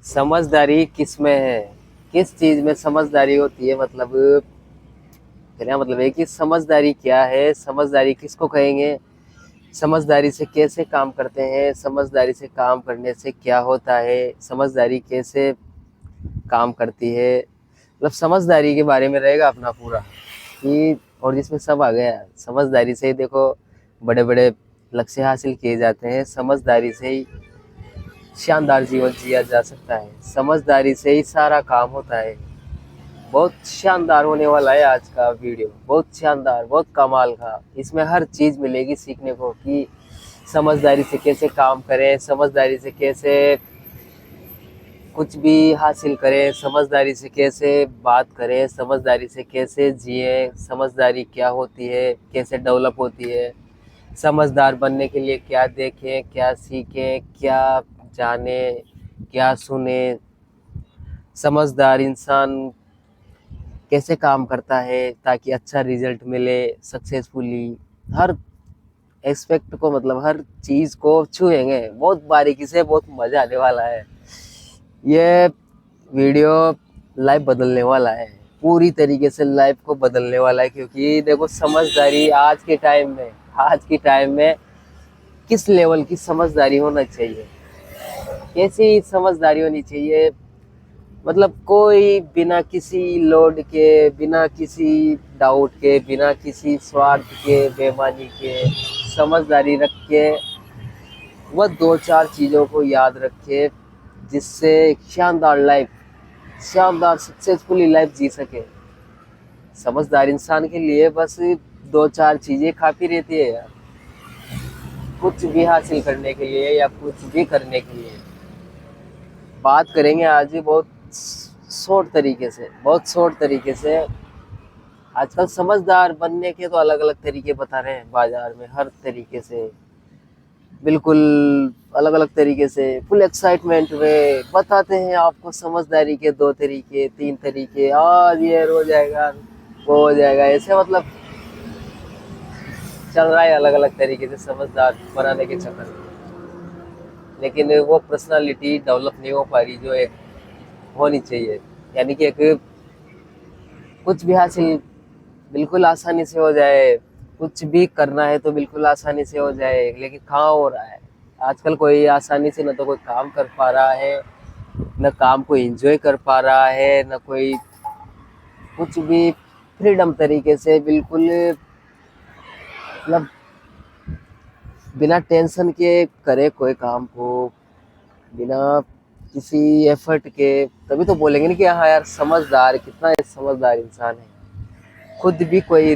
समझदारी किस में है? किस चीज में समझदारी होती है? मतलब क्या मतलब है कि समझदारी क्या है? समझदारी किसको कहेंगे? समझदारी से कैसे काम करते हैं? समझदारी से काम करने से क्या होता है? समझदारी कैसे काम करती है? मतलब समझदारी के बारे में रहेगा अपना पूरा कि और जिसमें सब आ गया। समझदारी से ही देखो बड़े बड़े लक्ष्य हासिल किए जाते हैं। समझदारी से ही शानदार जीवन जिया जा सकता है। समझदारी से ही सारा काम होता है। बहुत शानदार होने वाला है आज का वीडियो, बहुत शानदार, बहुत कमाल का। इसमें हर चीज़ मिलेगी सीखने को कि समझदारी से कैसे काम करें, समझदारी से कैसे कुछ भी हासिल करें, समझदारी से कैसे बात करें, समझदारी से कैसे जिए, समझदारी क्या होती है, कैसे डेवलप होती है, समझदार बनने के लिए क्या देखें, क्या सीखें, क्या जाने, क्या सुने, समझदार इंसान कैसे काम करता है ताकि अच्छा रिजल्ट मिले सक्सेसफुली। हर एस्पेक्ट को मतलब हर चीज़ को छुएंगे बहुत बारीकी से। बहुत मज़ा आने वाला है। ये वीडियो लाइफ बदलने वाला है, पूरी तरीके से लाइफ को बदलने वाला है। क्योंकि देखो समझदारी आज के टाइम में किस लेवल की समझदारी होना चाहिए, कैसी समझदारी होनी चाहिए। मतलब कोई बिना किसी लोड के, बिना किसी डाउट के, बिना किसी स्वार्थ के, बेईमानी के समझदारी रख के वह दो चार चीज़ों को याद रखे जिससे शानदार लाइफ, शानदार सक्सेसफुली लाइफ जी सके। समझदार इंसान के लिए बस दो चार चीज़ें काफ़ी रहती है यार, कुछ भी हासिल करने के लिए या कुछ भी करने के लिए। बात करेंगे आज भी बहुत शॉर्ट तरीके से। आजकल समझदार बनने के तो अलग अलग तरीके बता रहे हैं बाजार में, हर तरीके से बिल्कुल अलग अलग तरीके से फुल एक्साइटमेंट में बताते हैं आपको समझदारी के दो तरीके, तीन तरीके, आज ये हो जाएगा, वो हो जाएगा, ऐसे मतलब चल रहा है अलग अलग तरीके से समझदार बनाने के चक्कर में। लेकिन वो पर्सनालिटी डेवलप नहीं हो पा रही जो एक होनी चाहिए। यानी कि एक कुछ भी हासिल बिल्कुल आसानी से हो जाए, कुछ भी करना है तो बिल्कुल आसानी से हो जाए, लेकिन कहाँ हो रहा है आजकल? कोई आसानी से न तो कोई काम कर पा रहा है, न काम को एंजॉय कर पा रहा है, न कोई कुछ भी फ्रीडम तरीके से बिल्कुल मतलब बिना टेंशन के करे कोई काम को, बिना किसी एफर्ट के। तभी तो बोलेंगे ना कि हाँ यार समझदार, कितना समझदार इंसान है। खुद भी कोई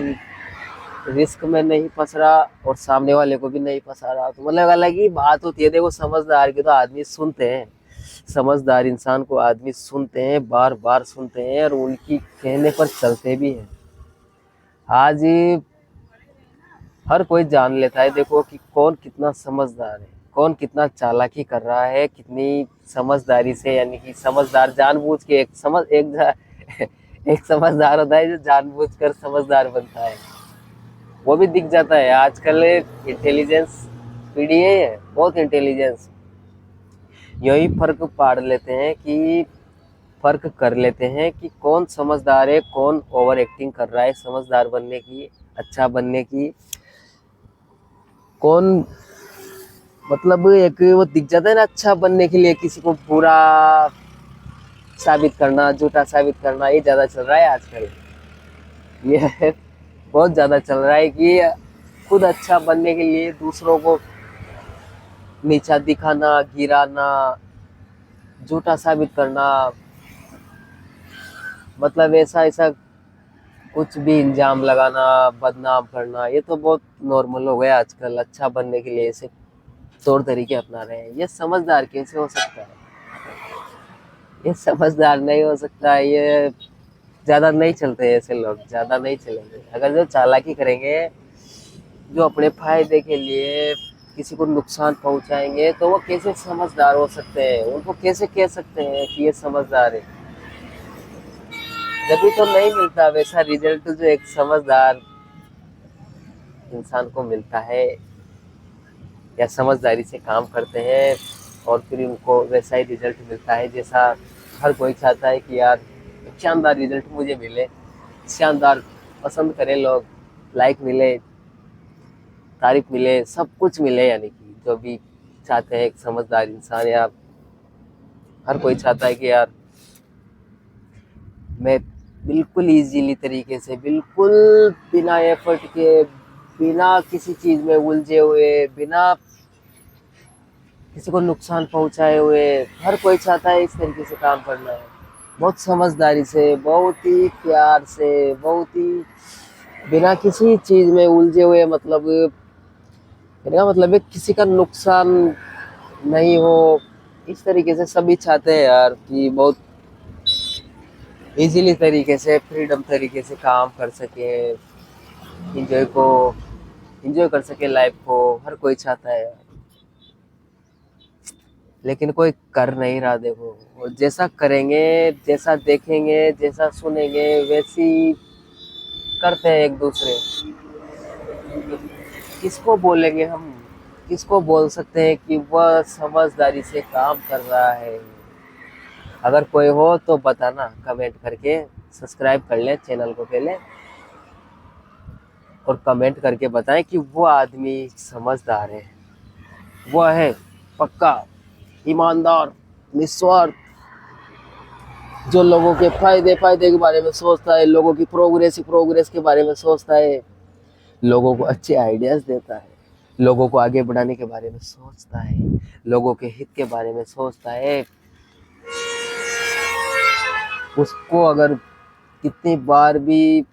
रिस्क में नहीं फंस रहा और सामने वाले को भी नहीं फंसा रहा, तो मतलब अलग ही बात होती है। देखो समझदार की तो आदमी सुनते हैं, समझदार इंसान को आदमी सुनते हैं, बार बार सुनते हैं और उनकी कहने पर चलते भी हैं। आज हर कोई जान लेता है देखो कि कौन कितना समझदार है, कौन कितना चालाकी कर रहा है, कितनी समझदारी से। यानी कि समझदार जानबूझ के एक समझदार होता है जो जानबूझकर समझदार बनता है, वो भी दिख जाता है। आजकल इंटेलिजेंस पीढ़ी है, बहुत इंटेलिजेंस। यही फर्क कर लेते हैं कि कौन समझदार है, कौन ओवर एक्टिंग कर रहा है समझदार बनने की, अच्छा बनने की। कौन मतलब एक वो दिख जाता है ना, अच्छा बनने के लिए किसी को पूरा साबित करना, झूठा साबित करना, ये ज्यादा चल रहा है आजकल। ये बहुत ज्यादा चल रहा है कि खुद अच्छा बनने के लिए दूसरों को नीचा दिखाना, गिराना, झूठा साबित करना, मतलब ऐसा ऐसा कुछ भी इल्जाम लगाना, बदनाम करना, ये तो बहुत नॉर्मल हो गया आजकल। अच्छा बनने के लिए ऐसे तौर तरीके अपना रहे हैं। ये समझदार कैसे हो सकता है? ये समझदार नहीं हो सकता। ये ज्यादा नहीं चलते, ऐसे लोग ज्यादा नहीं चलेंगे। अगर जो चालाकी करेंगे, जो अपने फायदे के लिए किसी को नुकसान पहुंचाएंगे, तो वो कैसे समझदार हो सकते हैं? उनको कैसे कह सकते हैं कि ये समझदार है? जब भी तो नहीं मिलता वैसा रिजल्ट जो एक समझदार इंसान को मिलता है या समझदारी से काम करते हैं। और फिर उनको वैसा ही रिजल्ट मिलता है जैसा हर कोई चाहता है कि यार एक शानदार रिजल्ट मुझे मिले, शानदार पसंद करें लोग, लाइक मिले, तारीफ मिले, सब कुछ मिले, यानी कि जो भी चाहते हैं एक समझदार इंसान, या हर कोई चाहता है कि यार मैं बिल्कुल इजीली तरीके से, बिल्कुल बिना एफर्ट के, बिना किसी चीज में उलझे हुए, बिना किसी को नुकसान पहुंचाए हुए, हर कोई चाहता है इस तरीके से काम करना है, बहुत समझदारी से, बहुत ही प्यार से, बहुत ही बिना किसी चीज में उलझे हुए, मतलब कहने का मतलब है किसी का नुकसान नहीं हो, इस तरीके से सभी चाहते हैं यार कि बहुत इजीली तरीके से, फ्रीडम तरीके से काम कर सके, इंजॉय को इंजॉय कर सके लाइफ को, हर कोई चाहता है यार, लेकिन कोई कर नहीं रहा। देखो, और जैसा करेंगे, जैसा देखेंगे, जैसा सुनेंगे, वैसी करते हैं एक दूसरे। किसको बोलेंगे हम, किसको बोल सकते हैं कि वह समझदारी से काम कर रहा है? अगर कोई हो तो बताना, कमेंट करके सब्सक्राइब कर ले चैनल को पहले, और कमेंट करके बताएं कि वो आदमी समझदार है, वो है पक्का ईमानदार, निस्वार्थ, जो लोगों के फायदे के बारे में सोचता है, लोगों की प्रोग्रेस के बारे में सोचता है, लोगों को अच्छे आइडियाज देता है, लोगों को आगे बढ़ाने के बारे में सोचता है, लोगों के हित के बारे में सोचता है। उसको अगर कितनी बार भी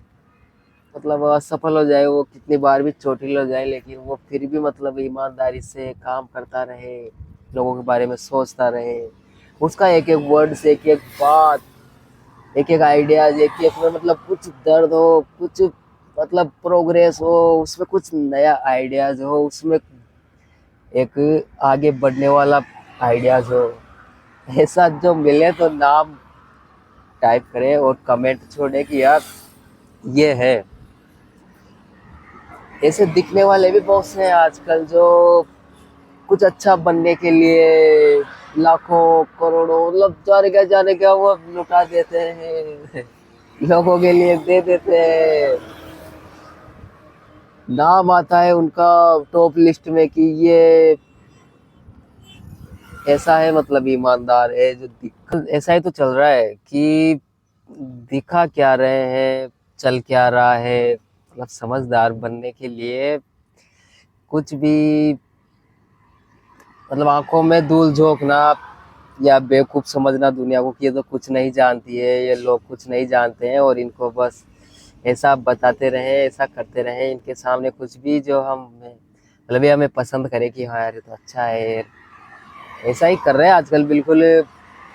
मतलब असफल हो जाए, वो कितनी बार भी चोटिल हो जाए, लेकिन वो फिर भी मतलब ईमानदारी से काम करता रहे, लोगों के बारे में सोचता रहे, उसका एक एक वर्ड से, एक एक बात, एक एक आइडियाज, एक एक में मतलब कुछ दर्द हो, कुछ मतलब प्रोग्रेस हो, उसमें कुछ नया आइडियाज हो, उसमें एक आगे बढ़ने वाला आइडियाज हो, ऐसा जो मिले तो नाम टाइप करें और कमेंट छोड़े कि यार ये है। ऐसे दिखने वाले भी बहुत से हैं आजकल, जो कुछ अच्छा बनने के लिए लाखों करोड़ों मतलब जाने क्या वो लुटा देते हैं लोगों के लिए दे देते हैं, नाम आता है उनका टॉप लिस्ट में कि ये ऐसा है, मतलब ईमानदार है, जो ऐसा ही तो चल रहा है कि दिखा क्या रहे हैं, चल क्या रहा है, मतलब समझदार बनने के लिए कुछ भी, मतलब आंखों में धूल झोंकना या बेवकूफ समझना दुनिया को कि ये तो कुछ नहीं जानती है, ये लोग कुछ नहीं जानते हैं, और इनको बस ऐसा बताते रहे, ऐसा करते रहे इनके सामने कुछ भी जो हम मतलब ये हमें पसंद करे कि हाँ यार ये तो अच्छा है, ऐसा ही कर रहे हैं आजकल, बिल्कुल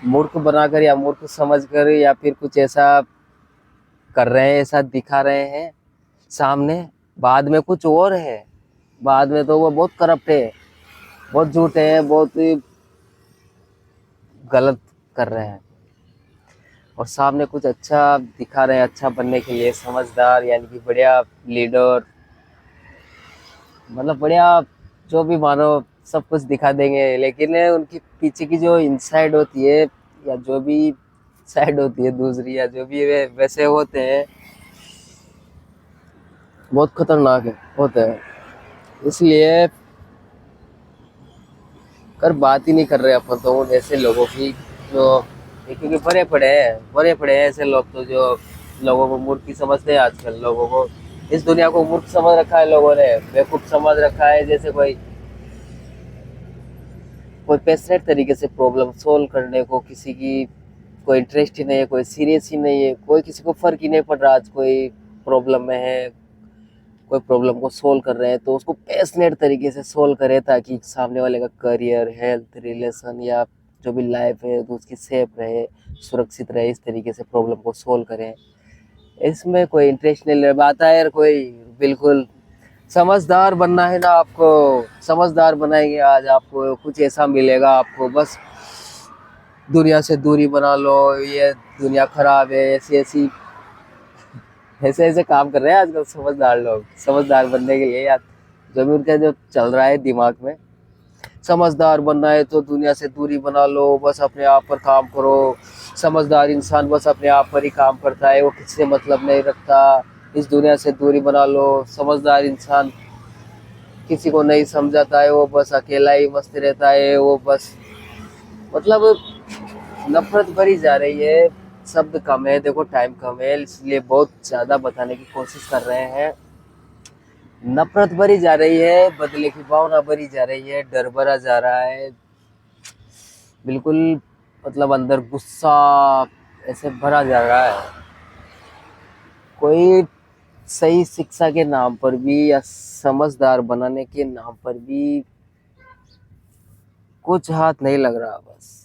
मूर्ख बनाकर या मूर्ख समझकर, या फिर कुछ ऐसा कर रहे हैं, ऐसा दिखा रहे हैं सामने, बाद में कुछ और है, बाद में तो वो बहुत करप्ट है, बहुत झूठे हैं, बहुत गलत कर रहे हैं, और सामने कुछ अच्छा दिखा रहे हैं, अच्छा बनने के लिए, समझदार यानी कि बढ़िया लीडर, मतलब बढ़िया जो भी मानो सब कुछ दिखा देंगे, लेकिन उनकी पीछे की जो इनसाइड होती है, या जो भी साइड होती है दूसरी, या जो भी वे वैसे होते हैं, बहुत खतरनाक होते हैं। इसलिए कर बात ही नहीं कर रहे अपन तो उन ऐसे लोगों की, जो क्योंकि भरे पड़े हैं ऐसे लोग, तो जो लोगों को मूर्ख ही समझते हैं आजकल, लोगों को इस दुनिया को मूर्ख समझ रखा है लोगों ने, बेवकूफ समझ रखा है, जैसे कोई पैशनेट तरीके से प्रॉब्लम सोल्व करने को किसी की कोई इंटरेस्ट ही नहीं है, कोई सीरियस ही नहीं है, कोई किसी को फर्क ही नहीं पड़ रहा, आज कोई प्रॉब्लम में है, कोई प्रॉब्लम को सोल्व कर रहे हैं तो उसको पैशनेट तरीके से सोल्व करें, ताकि सामने वाले का करियर, हेल्थ, रिलेशन या जो भी लाइफ है तो उसकी सेफ रहे, सुरक्षित रहे, इस तरीके से प्रॉब्लम को सोल्व करें। इसमें कोई इंटरेस्ट नहीं ले पाता है यार कोई, बिल्कुल समझदार बनना है ना आपको, समझदार बनाएंगे, आज आपको कुछ ऐसा मिलेगा, आपको बस दुनिया से दूरी बना लो, ये दुनिया खराब है, ऐसी ऐसी ऐसे ऐसे काम कर रहे हैं आजकल समझदार लोग, समझदार बनने के लिए यार, जो भी उनका जो चल रहा है दिमाग में, समझदार बनना है तो दुनिया से दूरी बना लो, बस अपने आप पर काम करो। समझदार इंसान बस अपने आप पर ही काम करता है, वो किसी से मतलब नहीं रखता। इस दुनिया से दूरी बना लो। समझदार इंसान किसी को नहीं समझाता है, वो बस अकेला ही मस्त रहता है। वो बस मतलब नफरत भरी जा रही है। शब्द कम है, देखो टाइम कम है, इसलिए बहुत ज़्यादा बताने की कोशिश कर रहे हैं। नफरत भरी जा रही है, बदले की भावना भरी जा रही है, डर भरा जा रहा है बिल्कुल। मतलब अंदर गुस्सा ऐसे भरा जा रहा है। कोई सही शिक्षा के नाम पर भी या समझदार बनाने के नाम पर भी कुछ हाथ नहीं लग रहा। बस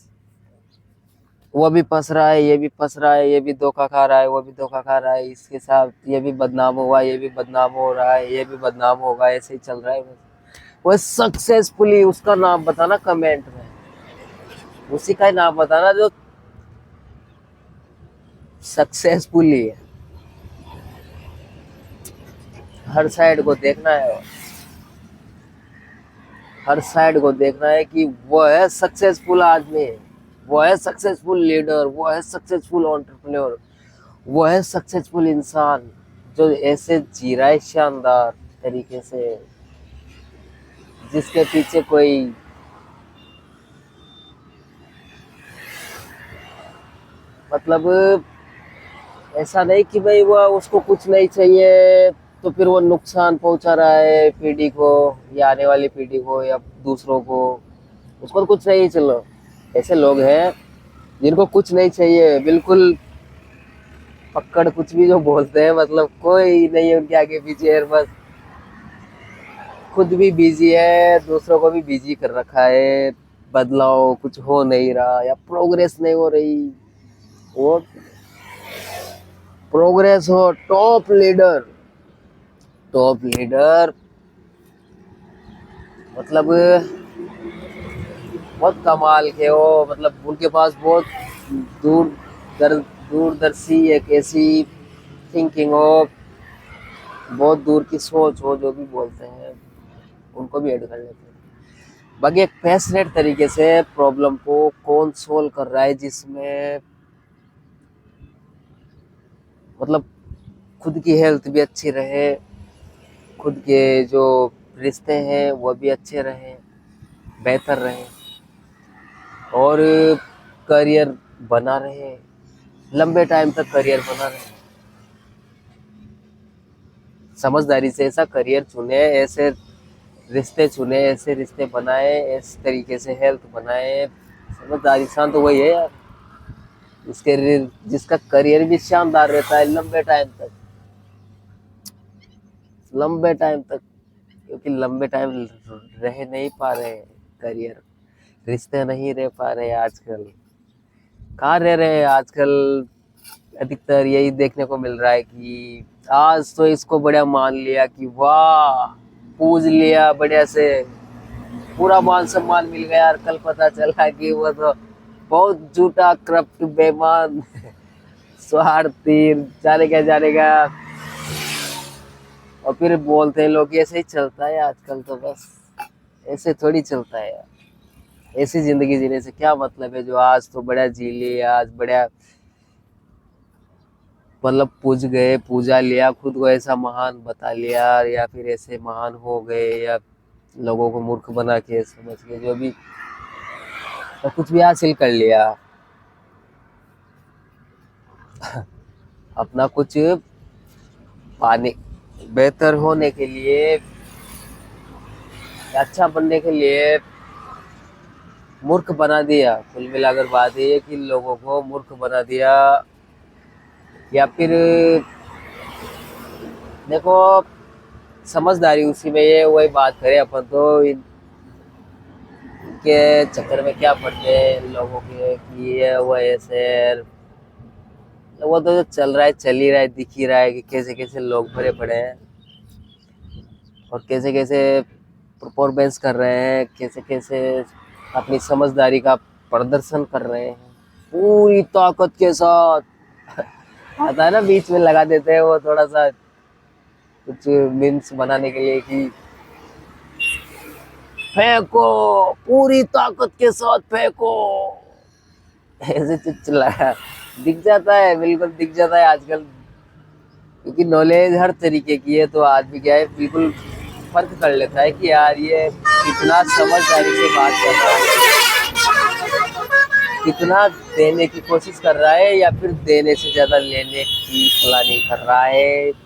वो भी फंस रहा है, ये भी फंस रहा है, ये भी धोखा खा रहा है, वो भी धोखा खा रहा है, इसके साथ ये भी बदनाम हुआ, ये भी बदनाम हो रहा है, ये भी बदनाम होगा, ऐसे ही चल रहा है बस। वो सक्सेसफुली उसका नाम बताना कमेंट में, उसी का ही नाम बताना जो सक्सेसफुली है। हर साइड को देखना है, हर साइड को देखना है कि वो है सक्सेसफुल आदमी, वो है सक्सेसफुल लीडर, वो है सक्सेसफुल एंटरप्रेन्योर, वो है सक्सेसफुल इंसान जो ऐसे जी रहा है शानदार तरीके से, जिसके पीछे कोई मतलब ऐसा नहीं कि भाई वो उसको कुछ नहीं चाहिए तो फिर वो नुकसान पहुंचा रहा है पीढ़ी को या आने वाली पीढ़ी को या दूसरों को। उसको तो कुछ नहीं, चलो ऐसे लोग हैं जिनको कुछ नहीं चाहिए बिल्कुल, पकड़ कुछ भी जो बोलते हैं, मतलब कोई नहीं है उनके आगे पीछे, बस खुद भी बिजी है, दूसरों को भी बिजी कर रखा है। बदलाव कुछ हो नहीं रहा या प्रोग्रेस नहीं हो रही। वो प्रोग्रेस हो, टॉप लीडर, टॉप लीडर मतलब बहुत कमाल के हो, मतलब उनके पास बहुत दूर दर दूरदर्शी एक ऐसी थिंकिंग हो, बहुत दूर की सोच हो, जो भी बोलते हैं उनको भी ऐड कर लेते हैं। बाकी एक पैशनेट तरीके से प्रॉब्लम को कौन सोल्व कर रहा है, जिसमें मतलब खुद की हेल्थ भी अच्छी रहे, खुद के जो रिश्ते हैं वो भी अच्छे रहें, बेहतर रहें, और करियर बना रहे, लंबे टाइम तक करियर बना रहे। समझदारी से ऐसा करियर चुने, ऐसे रिश्ते चुने, ऐसे रिश्ते बनाए, इस तरीके से हेल्थ बनाए। समझदार इंसान तो वही है यार, जिसका करियर भी शानदार रहता है लंबे टाइम तक, लंबे टाइम तक। क्योंकि लंबे टाइम रह नहीं पा रहे, करियर रिश्ते नहीं रह पा रहे आजकल। कहाँ रह रहे हैं आजकल? अधिकतर यही देखने को मिल रहा है कि आज तो इसको बढ़िया मान लिया कि वाह, पूज लिया बढ़िया से, पूरा मान सम्मान मिल गया, यार कल पता चला कि वो तो बहुत झूठा करप्ट बेईमान स्वार्थी, जाने क्या। और फिर बोलते हैं लोग ऐसे ही चलता है आजकल, तो बस ऐसे थोड़ी चलता है यार। ऐसी जिंदगी जीने से क्या मतलब है, जो आज तो बढ़िया जी लिया, आज बढ़िया मतलब पूज गए, पूजा लिया, खुद को ऐसा महान बता लिया, या फिर ऐसे महान हो गए, या लोगों को मूर्ख बना के समझ के जो भी तो कुछ भी हासिल कर लिया, अपना कुछ पाने बेहतर होने के लिए, अच्छा बनने के लिए मूर्ख बना दिया। कुल मिलाकर बात ये है कि लोगों को मूर्ख बना दिया। या फिर देखो, समझदारी उसी में ये वही बात करें अपन तो इनके चक्कर में क्या पड़ते हैं लोगों के कि ये वो ऐसे, वो तो जो चल रहा है चल ही रहा है, दिख ही रहा है कि कैसे कैसे लोग भरे पड़े हैं और कैसे कैसे परफॉर्मेंस कर रहे हैं, कैसे कैसे अपनी समझदारी का प्रदर्शन कर रहे हैं पूरी ताकत के साथ। आता है ना, बीच में लगा देते हैं वो थोड़ा सा कुछ मीम्स बनाने के लिए कि फेंको, पूरी ताकत के साथ फेंको, ऐसे चिल्लाया। दिख जाता है, बिल्कुल दिख जाता है आजकल, क्योंकि नॉलेज हर तरीके की है, तो आदमी क्या है बिल्कुल फर्क कर लेता है कि यार ये कितना समझदारी से बात कर रहा है, कितना देने की कोशिश कर रहा है या फिर देने से ज्यादा लेने की प्लानिंग कर रहा है।